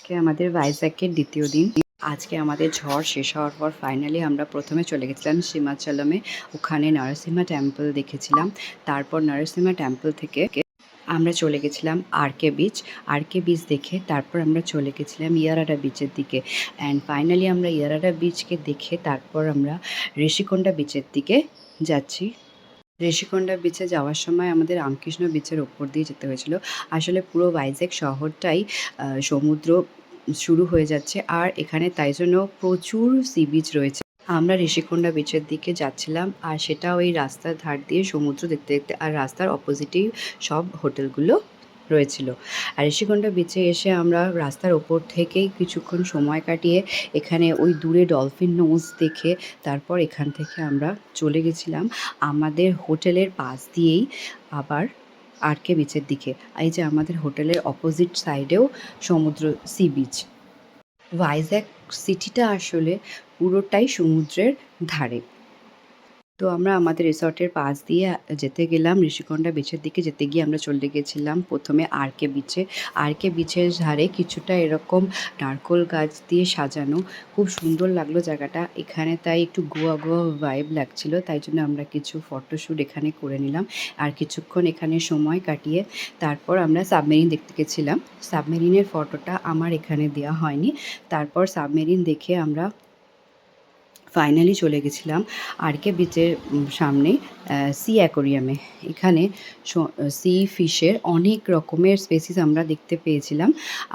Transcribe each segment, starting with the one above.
আজকে আমাদের ভাইজ্যাকের দ্বিতীয় দিন। আজকে আমাদের ঝড় শেষ হওয়ার পর ফাইনালি আমরা প্রথমে চলে গেছিলাম সীমাচলমে। ওখানে নরসিংহা টেম্পল দেখেছিলাম। তারপর নরসিংহা টেম্পল থেকে আমরা চলে গেছিলাম আরকে বিচ। আরকে বিচ দেখে তারপর আমরা চলে গেছিলাম ইয়ারাডা বিচের দিকে। অ্যান্ড ফাইনালি আমরা ইয়ারাডা বিচকে দেখে তারপর আমরা ঋষিকোন্ডা বিচের দিকে যাচ্ছি। ঋষিকোন্ডা বিচে যাওয়ার সময় আমাদের রামকৃষ্ণ বিচের ওপর দিয়ে যেতে হয়েছিল। আসলে পুরো ভাইজ্যাক শহরটাই সমুদ্র শুরু হয়ে যাচ্ছে, আর এখানে তাই জন্য প্রচুর সি বিচ রয়েছে। আমরা ঋষিকোন্ডা বিচের দিকে যাচ্ছিলাম, আর সেটা ওই রাস্তার ধার দিয়ে সমুদ্র দেখতে দেখতে, আর রাস্তার অপোজিটেই সব হোটেলগুলো রয়েছিল। আর ঋষিকোন্ডা বিচে এসে আমরা রাস্তার ওপর থেকেই কিছুক্ষণ সময় কাটিয়ে এখানে ওই দূরে ডলফিন নোজ দেখে তারপর এখান থেকে আমরা চলে গেছিলাম আমাদের হোটেলের পাশ দিয়েই আবার আরকে বিচের দিকে। এই যে আমাদের হোটেলের অপোজিট সাইডেও সমুদ্র, সি বিচ। ভাইজ্যাক সিটিটা আসলে পুরোটাই সমুদ্রের ধারে। তো আমরা আমাদের রিসর্টের পাশ দিয়ে যেতে গেলাম ঋষিকোন্ডা বিচের দিকে। যেতে গিয়ে আমরা চলে গেছিলাম প্রথমে আরকে বিচে। আরকে বিচের ধারে কিছুটা এরকম নারকোল গাছ দিয়ে সাজানো, খুব সুন্দর লাগলো জায়গাটা। এখানে তাই একটু গোয়া গোয়া ভাইব লাগছিল, তাই জন্য আমরা কিছু ফটোশ্যুট এখানে করে নিলাম। আর কিছুক্ষণ এখানে সময় কাটিয়ে তারপর আমরা সাবমেরিন দেখতে গেছিলাম। সাবমেরিনের ফটোটা আমার এখানে দেওয়া হয়নি। তারপর সাবমেরিন দেখে আমরা ফাইনালি চলে গেছিলাম আরকে বিচের সামনে সি অ্যাকোরিয়ামে। এখানে সি ফিশের অনেক রকমের স্পেসিস আমরা দেখতে পেয়েছিলাম।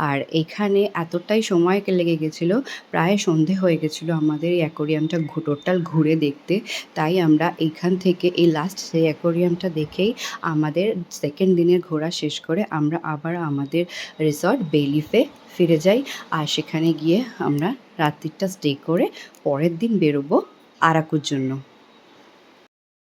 আর এখানে এতটাই সময় লেগে গেছিলো, প্রায় সন্ধে হয়ে গেছিলো আমাদের এই অ্যাকোরিয়ামটা টোটাল ঘুরে দেখতে। তাই আমরা এইখান থেকে এই লাস্ট সেই অ্যাকোরিয়ামটা দেখেই আমাদের সেকেন্ড দিনের ঘোরা শেষ করে আমরা আবার আমাদের রিসর্ট বেলিফে ফিরে যাই। আর সেখানে গিয়ে আমরা রাত্রিটা স্টে করে পরের দিন বেরোবো আরাকুর জন্য।